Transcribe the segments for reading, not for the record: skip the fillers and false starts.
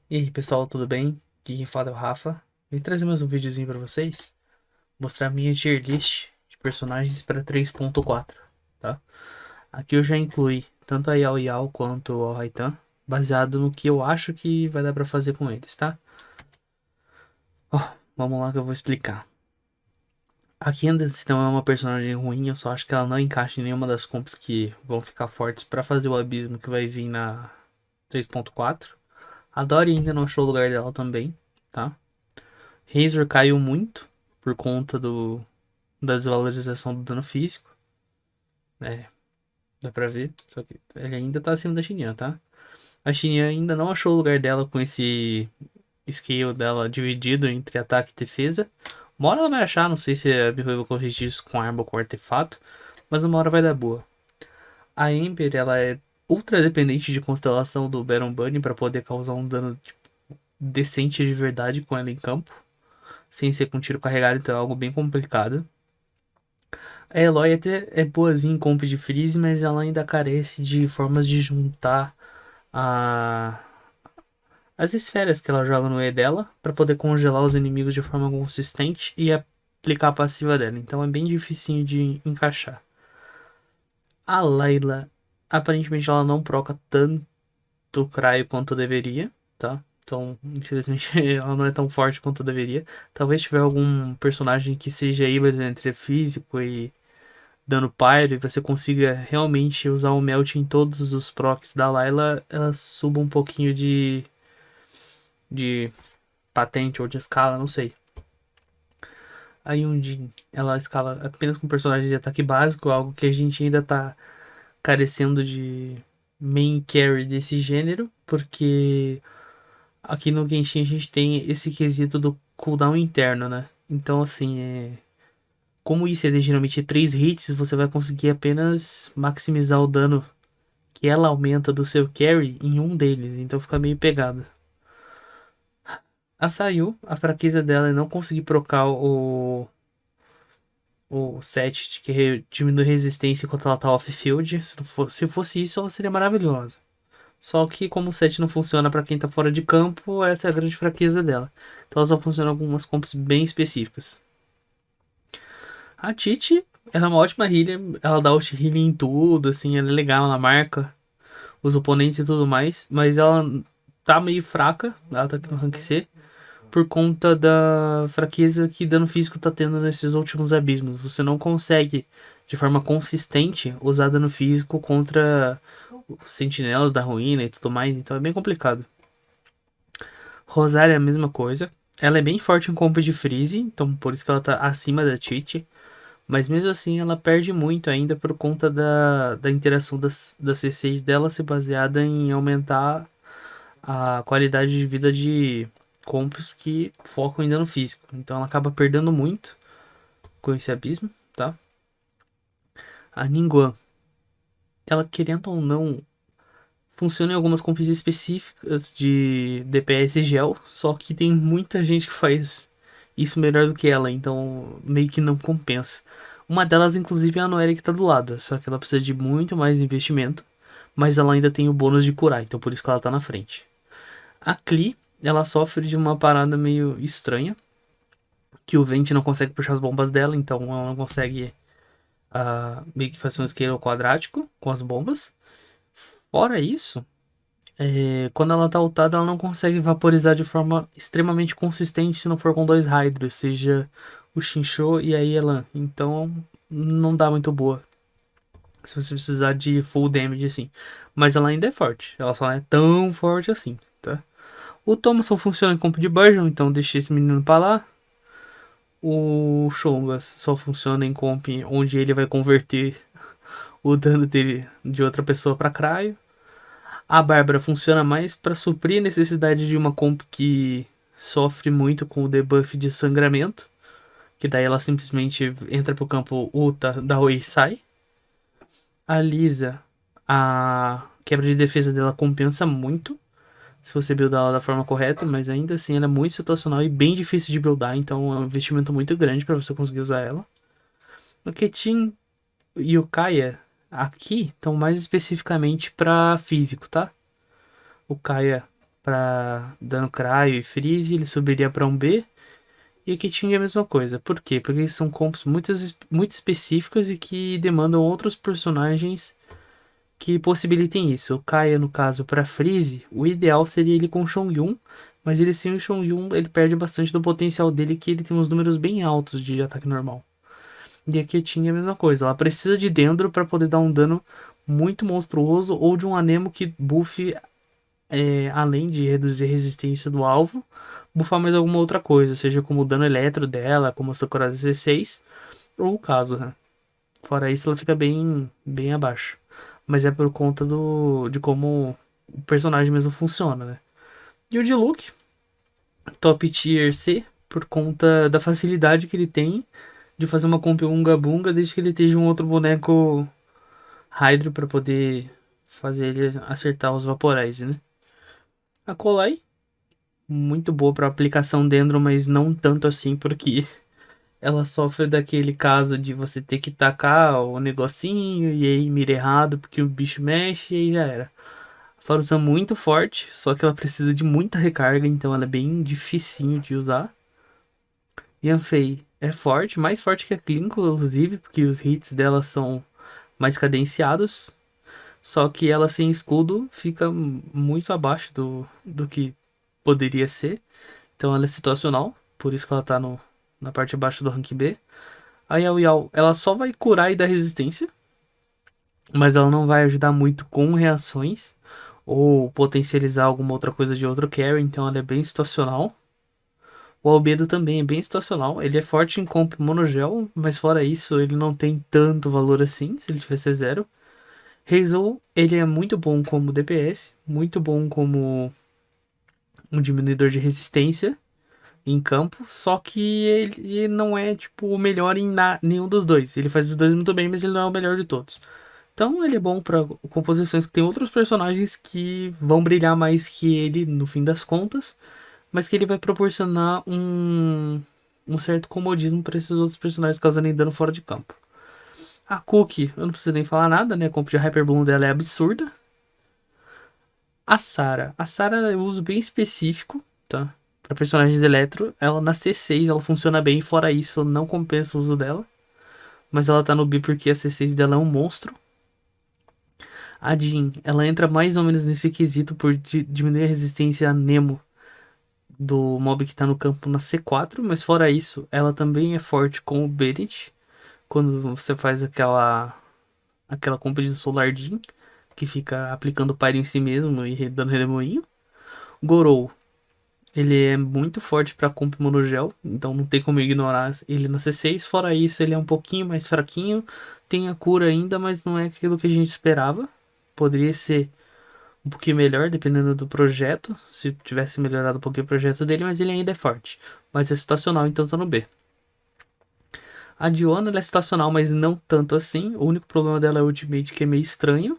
E aí pessoal, tudo bem? Aqui quem fala é o Rafa. Vim trazer mais um videozinho pra vocês. Mostrar minha tier list de personagens para 3.4, tá? Aqui eu já incluí tanto a Yao Yao quanto o Raitan, baseado no que eu acho que vai dar pra fazer com eles, tá? Ó, vamos lá que eu vou explicar. Aqui ainda se não é uma personagem ruim, eu só acho que ela não encaixa em nenhuma das comps que vão ficar fortes pra fazer o abismo que vai vir na 3.4. A Dory ainda não achou o lugar dela também, tá? Razor caiu muito por conta da desvalorização do dano físico. É, dá pra ver. Só que ele ainda tá acima da Xinyan, tá? A Xinyan ainda não achou o lugar dela com esse scale dela dividido entre ataque e defesa. Uma hora ela vai achar, não sei se a Mihoyo vai corrigir isso com arma ou com artefato, mas uma hora vai dar boa. A Ember, ela é ultra dependente de constelação do Baron Bunny pra poder causar um dano tipo, decente de verdade com ela em campo, sem ser com tiro carregado, então é algo bem complicado. A Eloy até é boazinha em comp de freeze, mas ela ainda carece de formas de juntar a... as esferas que ela joga no E dela para poder congelar os inimigos de forma consistente e aplicar a passiva dela. Então é bem difícil de encaixar. A Layla, aparentemente ela não proca tanto Cryo quanto deveria, tá? Então, infelizmente, ela não é tão forte quanto deveria. Talvez tiver algum personagem que seja híbrido entre físico e dano pyro e você consiga realmente usar o melt em todos os procs da Layla, ela suba um pouquinho de patente ou de escala, não sei. A Yundin, ela escala apenas com personagens de ataque básico, algo que a gente ainda tá carecendo de main carry desse gênero, porque aqui no Genshin a gente tem esse quesito do cooldown interno, né? Então, assim, como isso é geralmente 3 hits, você vai conseguir apenas maximizar o dano que ela aumenta do seu carry em um deles, então fica meio pegado. A Sayu, a fraqueza dela é não conseguir procar o set que diminui resistência enquanto ela tá off-field. Se fosse isso, ela seria maravilhosa. Só que como o set não funciona para quem tá fora de campo, essa é a grande fraqueza dela. Então ela só funciona em algumas comps bem específicas. A Titi, ela é uma ótima healer, ela dá ult healing em tudo, assim, ela é legal, ela marca os oponentes e tudo mais, mas ela tá meio fraca, ela tá aqui no rank C, por conta da fraqueza que dano físico tá tendo nesses últimos abismos. Você não consegue, de forma consistente, usar dano físico contra os sentinelas da ruína e tudo mais, então é bem complicado. Rosária é a mesma coisa. Ela é bem forte em comp de freeze, então por isso que ela tá acima da Titi. Mas mesmo assim ela perde muito ainda por conta da interação das C6 dela ser baseada em aumentar a qualidade de vida de comps que focam em dano físico. Então ela acaba perdendo muito com esse abismo, tá? A Ningguang, ela querendo ou não, funciona em algumas comps específicas de DPS gel, só que tem muita gente que faz isso melhor do que ela, então meio que não compensa. Uma delas, inclusive, é a Noelle que tá do lado, só que ela precisa de muito mais investimento, mas ela ainda tem o bônus de curar, então por isso que ela tá na frente. A Klee, ela sofre de uma parada meio estranha, que o Vente não consegue puxar as bombas dela, então ela não consegue meio que fazer um scale quadrático com as bombas. Fora isso, quando ela tá ultada, ela não consegue vaporizar de forma extremamente consistente se não for com dois Hydros, seja o Shincho e a Yelan. Então não dá muito boa se você precisar de full damage assim. Mas ela ainda é forte, ela só não é tão forte assim, tá? O Thomason funciona em comp de Burgeon, então deixa esse menino pra lá. O Chongas só funciona em comp onde ele vai converter o dano dele de outra pessoa pra Cryo. A Bárbara funciona mais para suprir a necessidade de uma comp que sofre muito com o debuff de sangramento, que daí ela simplesmente entra pro campo ulta, dá oi e sai. A Lisa, a quebra de defesa dela compensa muito se você buildar ela da forma correta, mas ainda assim ela é muito situacional e bem difícil de buildar, então é um investimento muito grande para você conseguir usar ela. O Ketin e o Kaia aqui estão mais especificamente para físico, tá? O Kaia pra dano cryo e freeze, ele subiria pra um B. E aqui tinha a mesma coisa. Por quê? Porque são combos muito específicos e que demandam outros personagens que possibilitem isso. O Kaia, no caso, para Freeze, o ideal seria ele com o Chongyun, mas ele sem o Chongyun, ele perde bastante do potencial dele, que ele tem uns números bem altos de ataque normal. E aqui tinha a mesma coisa, ela precisa de Dendro para poder dar um dano muito monstruoso, ou de um Anemo que buffe, além de reduzir a resistência do alvo, buffar mais alguma outra coisa, seja como o dano eletro dela, como a Sakura 16, ou o caso, né? Fora isso, ela fica bem abaixo. Mas é por conta de como o personagem mesmo funciona, né? E o Diluc, top tier C, por conta da facilidade que ele tem de fazer uma comp Unga Bunga, desde que ele esteja um outro boneco Hydro para poder fazer ele acertar os Vaporize, né? A Kolai, muito boa para aplicação dentro, mas não tanto assim, porque ela sofre daquele caso de você ter que tacar o negocinho e aí mira errado porque o bicho mexe e aí já era. A Faruza é muito forte, só que ela precisa de muita recarga, então ela é bem dificinho de usar. Yanfei é forte, mais forte que a Klinko, inclusive, porque os hits dela são mais cadenciados. Só que ela sem escudo fica muito abaixo do que poderia ser. Então ela é situacional, por isso que ela tá na parte de baixo do rank B. A Yao Yao, ela só vai curar e dar resistência, mas ela não vai ajudar muito com reações ou potencializar alguma outra coisa de outro carry, então ela é bem situacional. O Albedo também é bem situacional, ele é forte em comp monogel, mas fora isso ele não tem tanto valor assim, se ele tivesse zero. Hazel, ele é muito bom como DPS, muito bom como um diminuidor de resistência em campo, só que ele não é tipo o melhor em nenhum dos dois. Ele faz os dois muito bem, mas ele não é o melhor de todos. Então ele é bom para composições que tem outros personagens que vão brilhar mais que ele no fim das contas, mas que ele vai proporcionar um certo comodismo para esses outros personagens causando dano fora de campo. A Cookie, eu não preciso nem falar nada, né? A comp de Hyper Bloom dela é absurda. A Sarah eu uso bem específico, tá? Para personagens eletro, ela na C6 ela funciona bem, fora isso não compensa o uso dela. Mas ela tá no B porque a C6 dela é um monstro. A Jean, ela entra mais ou menos nesse quesito por diminuir a resistência a Nemo do mob que tá no campo na C4, mas fora isso, ela também é forte com o Bennett, quando você faz aquela comp de Solar Jean, que fica aplicando pyro em si mesmo e dando redemoinho. Gorou, ele é muito forte para comp monogel, então não tem como ignorar ele na C6. Fora isso, ele é um pouquinho mais fraquinho, tem a cura ainda, mas não é aquilo que a gente esperava. Poderia ser um pouquinho melhor, dependendo do projeto, se tivesse melhorado um pouquinho o projeto dele, mas ele ainda é forte. Mas é situacional, então tá no B. A Diona ela é situacional, mas não tanto assim. O único problema dela é o ultimate, que é meio estranho.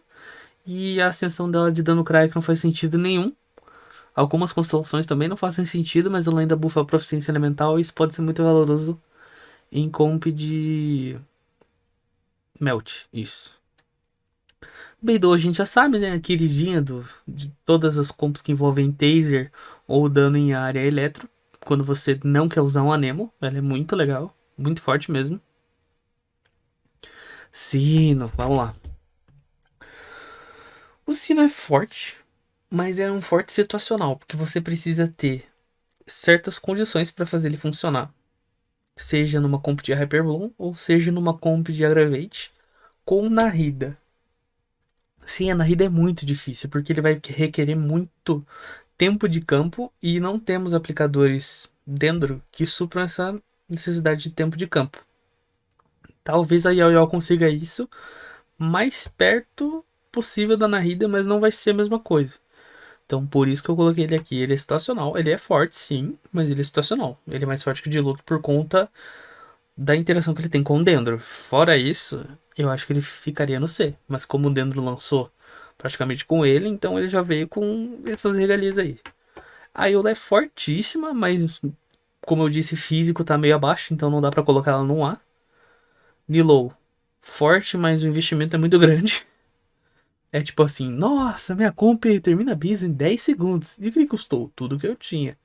E a ascensão dela de dano cryo que não faz sentido nenhum. Algumas constelações também não fazem sentido, mas ela ainda buffa a proficiência elemental e isso pode ser muito valoroso em comp de Melt, isso. Beidou a gente já sabe, né? A queridinha de todas as comps que envolvem taser ou dano em área eletro. Quando você não quer usar um anemo, ela é muito legal, muito forte mesmo. Sino, vamos lá. O Sino é forte, mas é um forte situacional, porque você precisa ter certas condições para fazer ele funcionar. Seja numa comp de Hyper Bloom ou seja numa comp de Aggravate com Nahida. Sim, a Nahida é muito difícil, porque ele vai requerer muito tempo de campo e não temos aplicadores dentro que supram essa necessidade de tempo de campo. Talvez a Yao Yao consiga isso mais perto possível da Nahida, mas não vai ser a mesma coisa. Então por isso que eu coloquei ele aqui. Ele é situacional, ele é forte sim, mas ele é situacional. Ele é mais forte que o Diluc por conta da interação que ele tem com o Dendro. Fora isso, eu acho que ele ficaria no C. Mas como o Dendro lançou praticamente com ele, então ele já veio com essas regalias aí. A Eula é fortíssima, mas como eu disse, físico tá meio abaixo, então não dá pra colocar ela no A. Nilou, forte, mas o investimento é muito grande. É tipo assim, nossa, minha comp termina bis em 10 segundos. E o que custou? Tudo que eu tinha.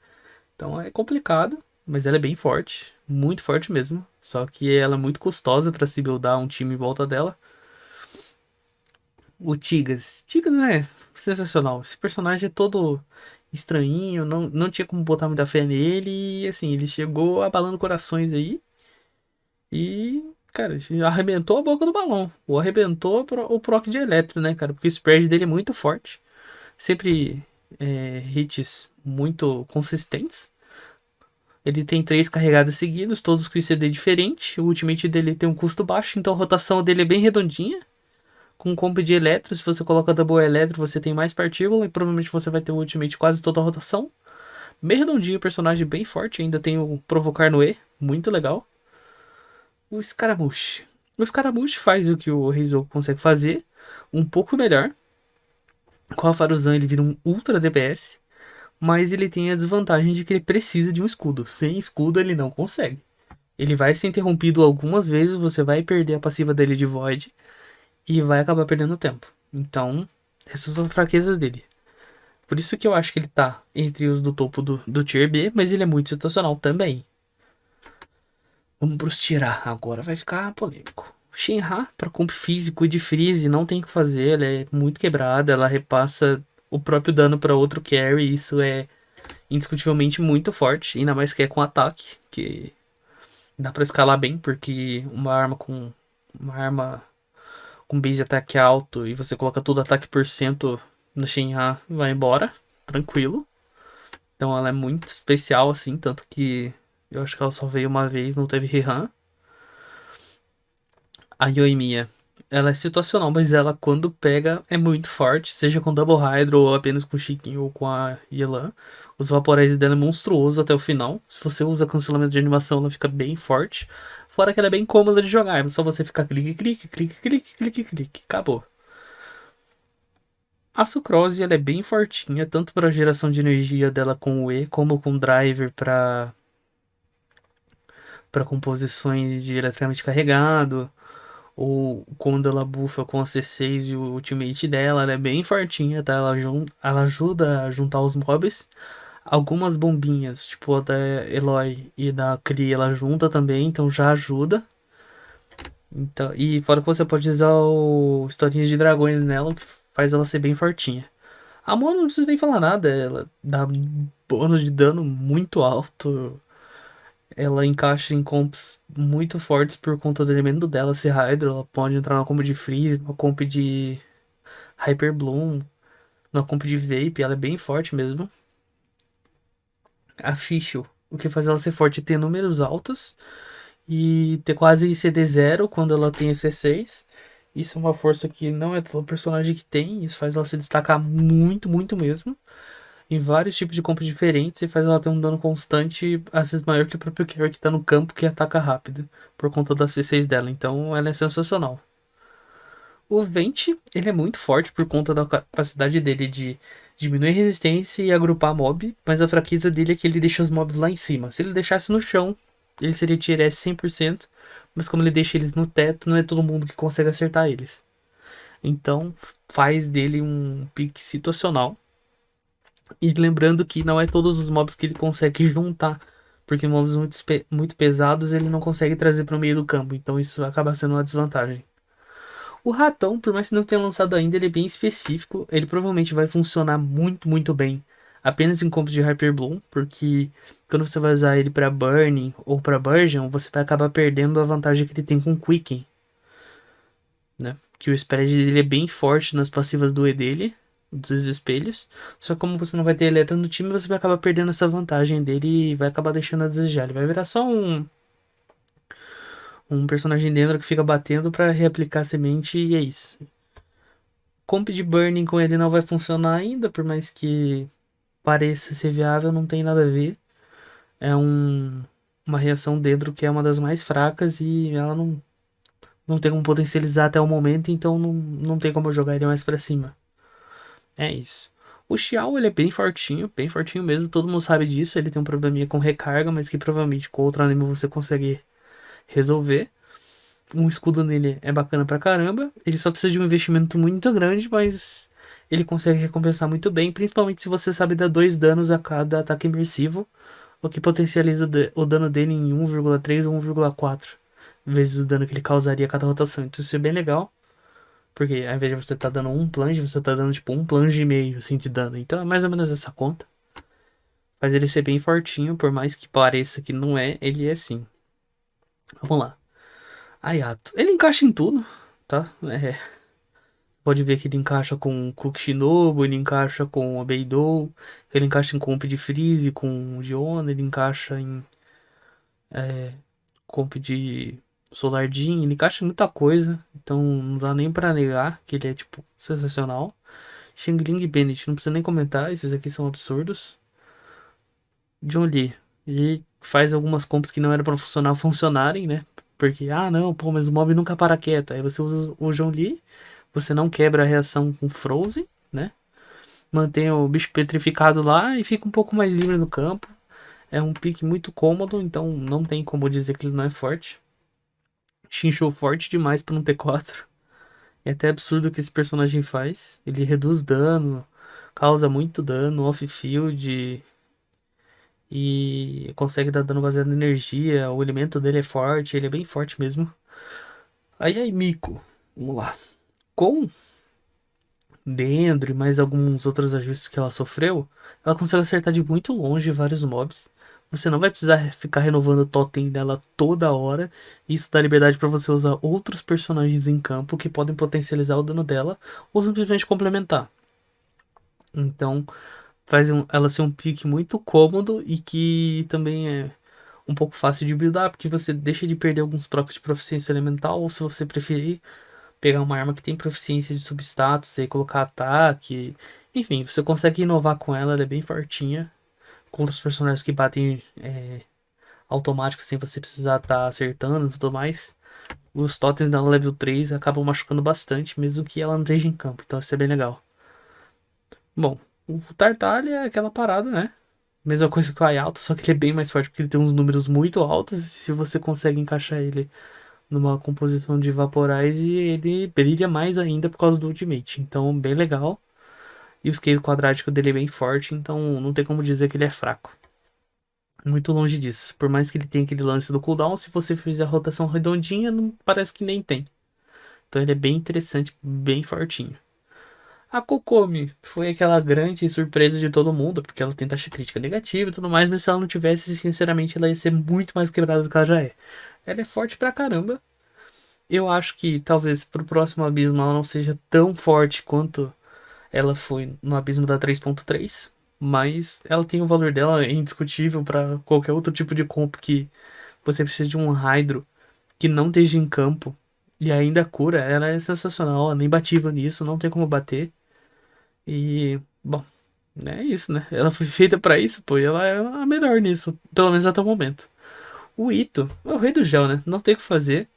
Então é complicado, mas ela é bem forte, muito forte mesmo. Só que ela é muito custosa pra se buildar um time em volta dela. O Tigas. Tigas é sensacional. Esse personagem é todo estranhinho, não tinha como botar muita fé nele. E assim, ele chegou abalando corações aí. E, cara, arrebentou a boca do balão. Ou arrebentou o proc de eletro, né, cara? Porque o spread dele é muito forte. Sempre hits muito consistentes. Ele tem 3 carregadas seguidas, todos com ICD diferente. O ultimate dele tem um custo baixo, então a rotação dele é bem redondinha. Com comp de eletro, se você coloca double eletro, você tem mais partícula e provavelmente você vai ter o ultimate quase toda a rotação. Bem redondinho, personagem bem forte, ainda tem o provocar no E, muito legal. O Scaramouche. O Scaramouche faz o que o Reizou consegue fazer, um pouco melhor. Com a Faruzan ele vira um ultra DPS, mas ele tem a desvantagem de que ele precisa de um escudo. Sem escudo ele não consegue. Ele vai ser interrompido algumas vezes, você vai perder a passiva dele de Void e vai acabar perdendo tempo. Então, essas são as fraquezas dele. Por isso que eu acho que ele tá entre os do topo do Tier B, mas ele é muito situacional também. Vamos pros tirar. Agora vai ficar polêmico. Shinra, pra comp físico e de freeze, não tem o que fazer. Ela é muito quebrada, ela repassa o próprio dano para outro carry. Isso é indiscutivelmente muito forte, ainda mais que é com ataque, que dá pra escalar bem, porque uma arma com base ataque alto e você coloca todo ataque por cento no Shinra, vai embora, tranquilo. Então ela é muito especial assim, tanto que eu acho que ela só veio uma vez, não teve rerun. A Yoimiya, ela é situacional, mas ela quando pega é muito forte, seja com Double Hydro ou apenas com Chiquinho ou com a Yelan. Os Vaporize dela é monstruoso até o final. Se você usa cancelamento de animação, ela fica bem forte. Fora que ela é bem cômoda de jogar, é só você ficar clique, clique, clique, clique, clique, clique. Acabou. A Sucrose ela é bem fortinha, tanto para a geração de energia dela com o E, como com o driver para composições de eletricamente carregado. Ou quando ela bufa com a C6 e o ultimate dela, ela é bem fortinha, tá? Ela ajuda a juntar os mobs. Algumas bombinhas, tipo a da Eloy e da Kree, ela junta também, então já ajuda. Então, e fora que você pode usar o Historinhas de Dragões nela, o que faz ela ser bem fortinha. A Mono não precisa nem falar nada, ela dá bônus de dano muito alto. Ela encaixa em comps muito fortes por conta do elemento dela ser Hydro. Ela pode entrar na comp de Freeze, na comp de Hyper Bloom, na comp de Vape. Ela é bem forte mesmo. A Fischl, o que faz ela ser forte é ter números altos e ter quase CD 0 quando ela tem EC6. Isso é uma força que não é todo personagem que tem. Isso faz ela se destacar muito, muito mesmo. Em vários tipos de compras diferentes e faz ela ter um dano constante, às vezes maior que o próprio Carry que tá no campo que ataca rápido, por conta da C6 dela. Então ela é sensacional. O Vent, ele é muito forte por conta da capacidade dele de diminuir a resistência e agrupar mob, mas a fraqueza dele é que ele deixa os mobs lá em cima. Se ele deixasse no chão, ele seria tier S 100%, mas como ele deixa eles no teto, não é todo mundo que consegue acertar eles. Então faz dele um pick situacional. E lembrando que não é todos os mobs que ele consegue juntar, porque mobs muito pesados ele não consegue trazer para o meio do campo, então isso acaba sendo uma desvantagem. O ratão, por mais que não tenha lançado ainda, ele é bem específico, ele provavelmente vai funcionar muito, muito bem apenas em combos de Hyper Bloom, porque quando você vai usar ele para Burning ou para Burgeon, você vai acabar perdendo a vantagem que ele tem com Quicken, né? Que o spread dele é bem forte nas passivas do E dele, dos espelhos. Só que como você não vai ter Eletro no time, você vai acabar perdendo essa vantagem dele e vai acabar deixando a desejar. Ele vai virar só um personagem dentro que fica batendo para reaplicar a semente e é isso. Comp de Burning com ele não vai funcionar ainda, por mais que pareça ser viável, não tem nada a ver. É uma reação dentro que é uma das mais fracas e ela não tem como potencializar até o momento, então não tem como eu jogar ele mais pra cima. É isso. O Xiao, ele é bem fortinho mesmo, todo mundo sabe disso, ele tem um probleminha com recarga, mas que provavelmente com outro anime você consegue resolver. Um escudo nele é bacana pra caramba. Ele só precisa de um investimento muito grande, mas ele consegue recompensar muito bem, principalmente se você sabe dar 2 danos a cada ataque imersivo, o que potencializa o dano dele em 1,3 ou 1,4 vezes o dano que ele causaria a cada rotação. Então isso é bem legal, porque ao invés de você estar dando um plunge, você tá dando tipo um plunge e meio assim, de dano. Então é mais ou menos essa conta. Faz ele ser bem fortinho, por mais que pareça que não é, ele é sim. Vamos lá. Ayato. Ele encaixa em tudo, tá? Pode ver que ele encaixa com o Shinobu, ele encaixa com o Beidou, ele encaixa em comp de Freeze com o Diona, ele encaixa em comp de Solar Jean, ele encaixa em muita coisa, então não dá nem pra negar que ele é, tipo, sensacional. Xingling e Bennett, não precisa nem comentar, esses aqui são absurdos. John Lee, ele faz algumas comps que não era pra funcionar, funcionarem, né? Porque, ah não, pô, mas o mob nunca para quieto. Aí você usa o John Lee, você não quebra a reação com Frozen, né? Mantém o bicho petrificado lá e fica um pouco mais livre no campo. É um pique muito cômodo, então não tem como dizer que ele não é forte. Shinchou forte demais para não ter 4. É até absurdo o que esse personagem faz. Ele reduz dano, causa muito dano off-field e consegue dar dano baseado em energia. O elemento dele é forte, ele é bem forte mesmo. Aí, Miko, vamos lá. Com Dendro e mais alguns outros ajustes que ela sofreu, ela consegue acertar de muito longe vários mobs. Você não vai precisar ficar renovando o totem dela toda hora. Isso dá liberdade para você usar outros personagens em campo que podem potencializar o dano dela ou simplesmente complementar. Então, ela ser um pick muito cômodo e que também é um pouco fácil de buildar, porque você deixa de perder alguns procs de proficiência elemental, ou se você preferir, pegar uma arma que tem proficiência de substatus e colocar ataque. Enfim, você consegue inovar com ela, ela é bem fortinha. Contra os personagens que batem automático sem você precisar estar acertando e tudo mais. Os totens dela level 3 acabam machucando bastante, mesmo que ela não esteja em campo. Então isso é bem legal. Bom, o Tartalha é aquela parada, né? Mesma coisa que o Ayato, só que ele é bem mais forte porque ele tem uns números muito altos. E se você consegue encaixar ele numa composição de Vaporize, ele brilha mais ainda por causa do Ultimate. Então, bem legal. E o scale quadrático dele é bem forte, então não tem como dizer que ele é fraco. Muito longe disso. Por mais que ele tenha aquele lance do cooldown, se você fizer a rotação redondinha, não parece que nem tem. Então ele é bem interessante, bem fortinho. A Kokomi foi aquela grande surpresa de todo mundo, porque ela tem taxa crítica negativa e tudo mais, mas se ela não tivesse, sinceramente, ela ia ser muito mais quebrada do que ela já é. Ela é forte pra caramba. Eu acho que talvez pro próximo abismo ela não seja tão forte quanto ela foi no abismo da 3.3, mas ela tem o valor dela é indiscutível para qualquer outro tipo de comp que você precisa de um Hydro que não esteja em campo e ainda cura. Ela é sensacional, ela é imbatível nisso, não tem como bater. E, bom, é isso, né? Ela foi feita para isso, pô, e ela é a melhor nisso, pelo menos até o momento. O Ito é o rei do gel, né? Não tem o que fazer.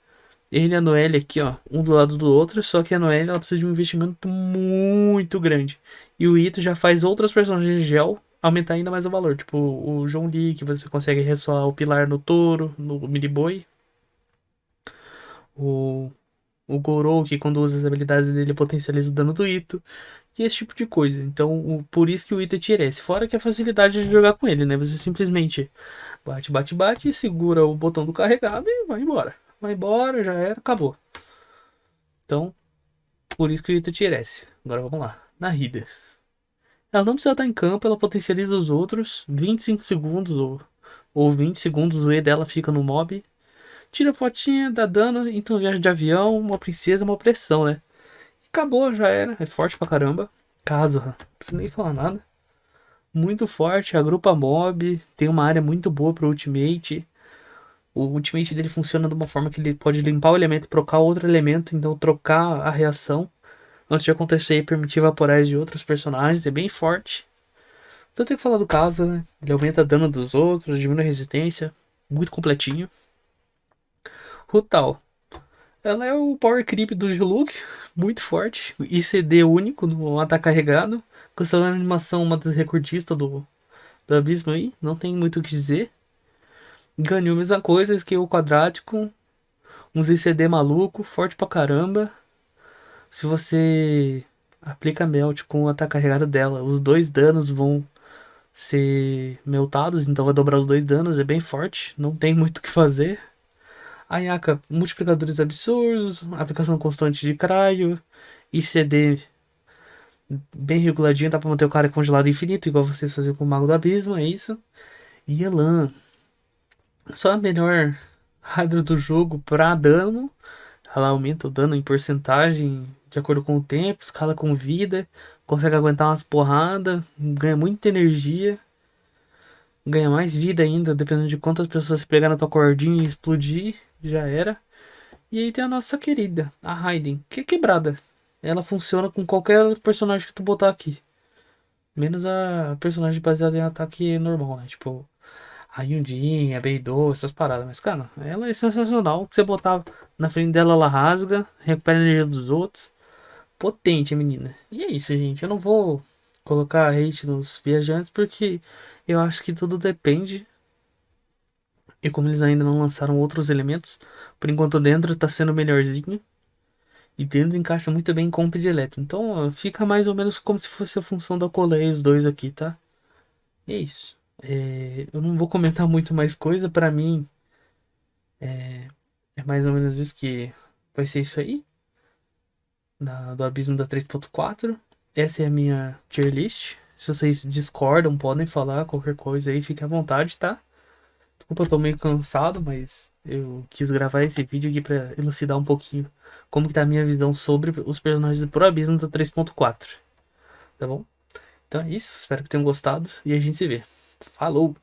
Ele e a Noelle aqui, ó, um do lado do outro, só que a Noelle ela precisa de um investimento muito grande. E o Ito já faz outras personagens de gel aumentar ainda mais o valor, tipo o John Lee, que você consegue ressoar o pilar no touro, no mini boy, o, o Gorou, que quando usa as habilidades dele potencializa o dano do Ito, e esse tipo de coisa. Então, por isso que o Ito é tier S. Fora que a facilidade de jogar com ele, né? Você simplesmente bate, bate, bate, segura o botão do carregado e vai embora. Vai embora, já era, acabou. Então, por isso que o Ita merece. Agora vamos lá. Na Hida. Ela não precisa estar em campo, ela potencializa os outros. 25 segundos ou 20 segundos o E dela fica no mob. Tira a fotinha, dá dano, então viagem de avião, uma princesa, uma pressão, né? Acabou, já era. É forte pra caramba. Caso, não preciso nem falar nada. Muito forte, agrupa mob, tem uma área muito boa pro ultimate. O ultimate dele funciona de uma forma que ele pode limpar o elemento e trocar outro elemento, então trocar a reação antes de acontecer e permitir vaporais de outros personagens, é bem forte. Então tem que falar do caso, né? Ele aumenta dano dos outros, diminui a resistência, muito completinho. Rutal. Ela é o power creep do Diluc, muito forte. ICD único no ataque carregado. Cancelando a animação, uma das recordistas do Abismo aí, não tem muito o que dizer. Ganhou a mesma coisa, que o quadrático. uns ICD maluco, forte pra caramba. Se você aplica melt com o ataque carregado dela, os dois danos vão ser meltados, então vai dobrar os dois danos, é bem forte, não tem muito o que fazer. A Yaka, multiplicadores absurdos, aplicação constante de craio, ICD bem reguladinho, dá pra manter o cara congelado infinito, igual vocês faziam com o Mago do Abismo, é isso. E Elan, só a melhor Hydra do jogo pra dano. Ela aumenta o dano em porcentagem de acordo com o tempo, escala com vida, consegue aguentar umas porradas, ganha muita energia, ganha mais vida ainda, dependendo de quantas pessoas se pegar na tua cordinha e explodir, já era. E aí tem a nossa querida, a Raiden, que é quebrada. Ela funciona com qualquer personagem que tu botar aqui. Menos a personagem baseada em ataque normal, né? Tipo, a Yundin, a Beidou, essas paradas. Mas, cara, ela é sensacional. O que você botar na frente dela, ela rasga, recupera a energia dos outros. Potente, a menina. E é isso, gente. Eu não vou colocar hate nos viajantes porque eu acho que tudo depende. E como eles ainda não lançaram outros elementos, por enquanto dentro tá sendo melhorzinho. E dentro encaixa muito bem com o Eletro. Então ó, fica mais ou menos como se fosse a função da Coleia, os dois aqui, tá? E é isso. Eu não vou comentar muito mais coisa. Pra mim, é mais ou menos isso que vai ser isso aí. Do Abismo da 3.4. Essa é a minha tier list. Se vocês discordam, podem falar qualquer coisa aí, fique à vontade, tá? Desculpa, eu tô meio cansado, mas eu quis gravar esse vídeo aqui pra elucidar um pouquinho como que tá a minha visão sobre os personagens do Pro Abismo da 3.4. Tá bom? Então é isso, espero que tenham gostado e a gente se vê. Falou!